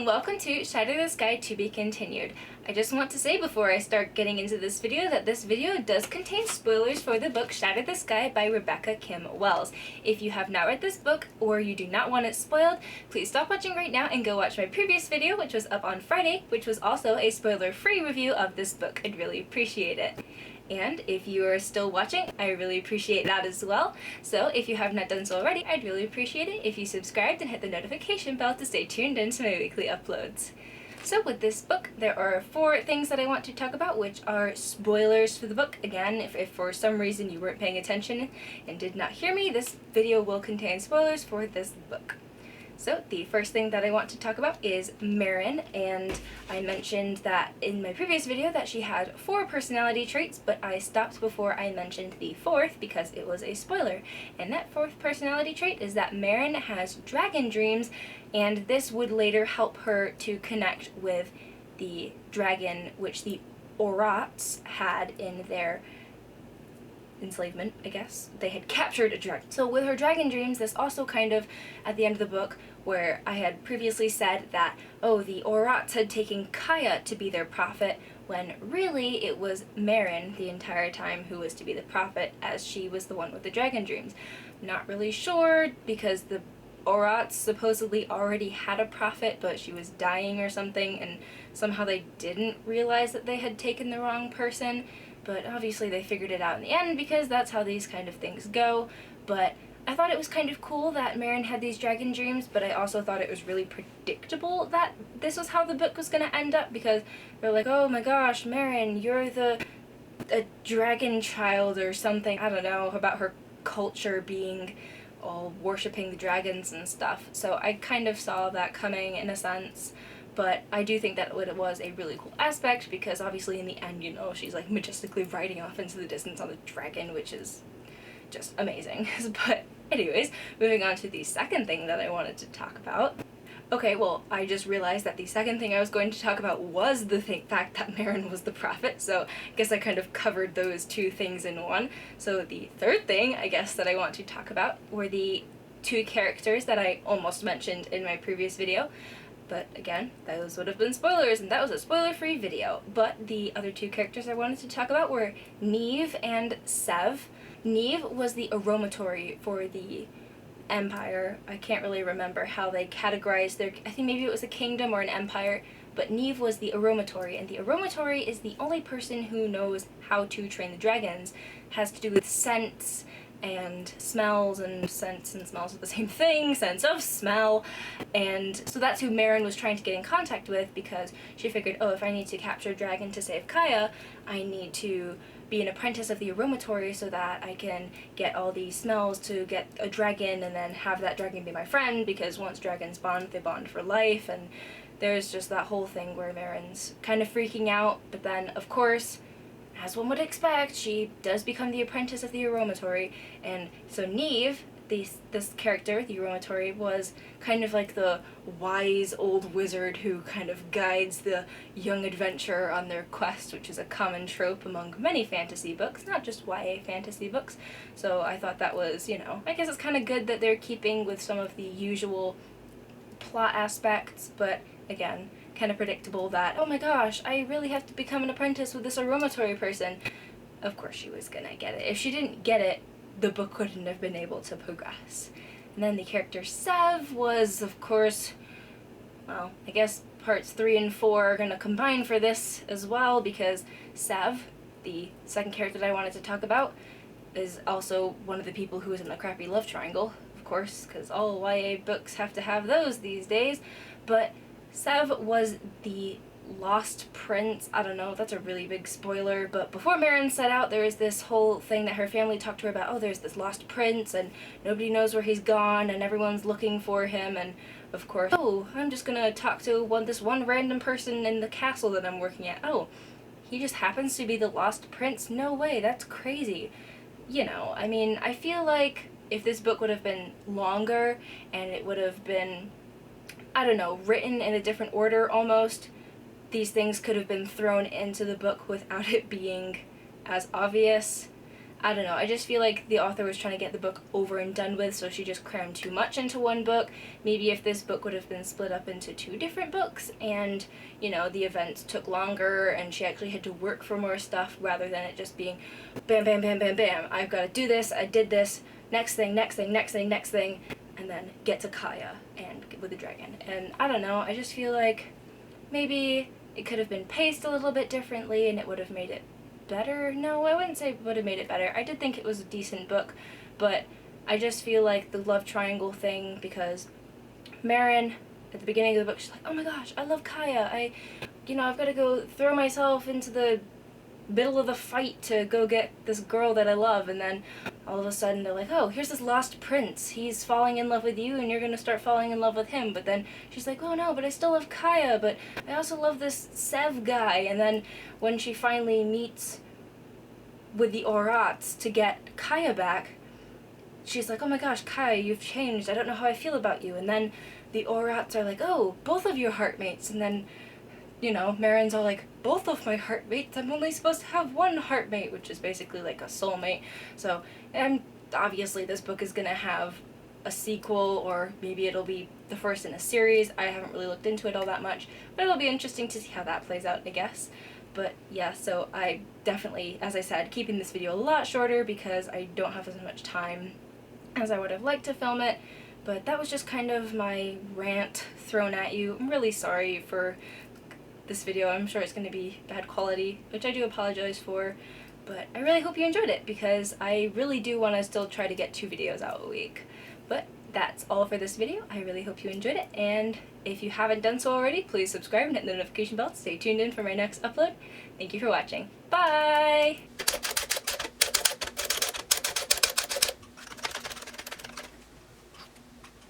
and welcome to Shatter the Sky to be continued. I just want to say before I start getting into this video that this video does contain spoilers for the book Shatter the Sky by Rebecca Kim Wells. If you have not read this book or you do not want it spoiled, please stop watching right now and go watch my previous video, which was up on Friday, which was also a spoiler-free review of this book. I'd really appreciate it. And if you are still watching, I really appreciate that as well. So if you have not done so already, I'd really appreciate it if you subscribed and hit the notification bell to stay tuned into my weekly uploads. So with this book, there are 4 things that I want to talk about, which are spoilers for the book. Again, if for some reason you weren't paying attention and did not hear me, this video will contain spoilers for this book. So the first thing that I want to talk about is Meryn, and I mentioned that in my previous video that she had 4 personality traits, but I stopped before I mentioned the 4th because it was a spoiler. And that 4th personality trait is that Meryn has dragon dreams, and this would later help her to connect with the dragon which the Orats had in their enslavement, I guess. They had captured a dragon. So with her dragon dreams, this also kind of, at the end of the book, where I had previously said that, oh, the Orats had taken Kaya to be their prophet, when really it was Meryn the entire time who was to be the prophet, as she was the one with the dragon dreams. Not really sure, because the Orats supposedly already had a prophet, but she was dying or something, and somehow they didn't realize that they had taken the wrong person. But obviously they figured it out in the end because that's how these kind of things go. But I thought it was kind of cool that Meryn had these dragon dreams, but I also thought it was really predictable that this was how the book was going to end up, because they're like, oh my gosh, Meryn, you're a dragon child or something. I don't know, about her culture being all worshipping the dragons and stuff. So I kind of saw that coming in a sense. But I do think that it was a really cool aspect, because obviously in the end, you know, she's like majestically riding off into the distance on the dragon, which is just amazing. But anyways, moving on to the second thing that I wanted to talk about. Okay, well, I just realized that the second thing I was going to talk about was the fact that Meryn was the prophet, so I guess I kind of covered those 2 things in one. So the third thing, I guess, that I want to talk about were the 2 characters that I almost mentioned in my previous video. But again, those would have been spoilers, and that was a spoiler-free video. But the other 2 characters I wanted to talk about were Neve and Sev. Neve was the aromatory for the empire. I can't really remember how they categorized their, I think maybe it was a kingdom or an empire, but Neve was the aromatory, and the aromatory is the only person who knows how to train the dragons. It has to do with scents and smells, and scents and smells are the same thing, sense of smell. And so that's who Meryn was trying to get in contact with, because she figured, oh, if I need to capture a dragon to save Kaya, I need to be an apprentice of the aromatory so that I can get all these smells to get a dragon and then have that dragon be my friend, because once dragons bond, they bond for life. And there's just that whole thing where Meryn's kind of freaking out, but then of course, as one would expect, she does become the apprentice of the aromatory. And so Neve, this character, the aromatory, was kind of like the wise old wizard who kind of guides the young adventurer on their quest, which is a common trope among many fantasy books, not just YA fantasy books. So I thought that was, you know, I guess it's kind of good that they're keeping with some of the usual plot aspects, but again, kind of predictable that, oh my gosh, I really have to become an apprentice with this aromatory person. Of course she was gonna get it. If she didn't get it, the book wouldn't have been able to progress. And then the character Sev was, of course, well, I guess parts 3 and 4 are gonna combine for this as well, because Sev, the second character that I wanted to talk about, is also one of the people who is in the crappy love triangle, of course, because all YA books have to have those these days. But Sev was the lost prince. I don't know, that's a really big spoiler, but before Meryn set out, there was this whole thing that her family talked to her about, oh, there's this lost prince, and nobody knows where he's gone, and everyone's looking for him, and of course, oh, I'm just gonna talk to this one random person in the castle that I'm working at. Oh, he just happens to be the lost prince? No way, that's crazy. You know, I mean, I feel like if this book would have been longer, and it would have been, I don't know, written in a different order almost, these things could have been thrown into the book without it being as obvious. I don't know, I just feel like the author was trying to get the book over and done with, so she just crammed too much into one book. Maybe if this book would have been split up into 2 different books and, you know, the events took longer and she actually had to work for more stuff rather than it just being bam, bam, bam, bam, bam, I've got to do this, I did this, next thing, next thing, next thing, next thing, and then get to Kaya and with the dragon. And I don't know, I just feel like maybe it could have been paced a little bit differently and it would have made it better. No, I wouldn't say it would have made it better. I did think it was a decent book, but I just feel like the love triangle thing, because Meryn, at the beginning of the book, she's like, oh my gosh, I love Kaya. I've got to go throw myself into the middle of the fight to go get this girl that I love, and then all of a sudden they're like, oh, here's this lost prince, he's falling in love with you and you're gonna start falling in love with him. But then she's like, oh no, but I still love Kaya, but I also love this Sev guy. And then when she finally meets with the Orats to get Kaya back, she's like, oh my gosh, Kaya, you've changed, I don't know how I feel about you. And then the Orats are like, oh, both of your heartmates. And then, Meryn's all like, both of my heartmates? I'm only supposed to have one heartmate, which is basically like a soulmate. So, and obviously this book is gonna have a sequel, or maybe it'll be the first in a series. I haven't really looked into it all that much, but it'll be interesting to see how that plays out, I guess. But yeah, so I definitely, as I said, keeping this video a lot shorter because I don't have as much time as I would have liked to film it. But that was just kind of my rant thrown at you. I'm really sorry for this video. I'm sure it's going to be bad quality, which I do apologize for, but I really hope you enjoyed it because I really do want to still try to get 2 videos out a week. But that's all for this video. I really hope you enjoyed it, and if you haven't done so already, please subscribe and hit the notification bell to stay tuned in for my next upload. Thank you for watching. Bye!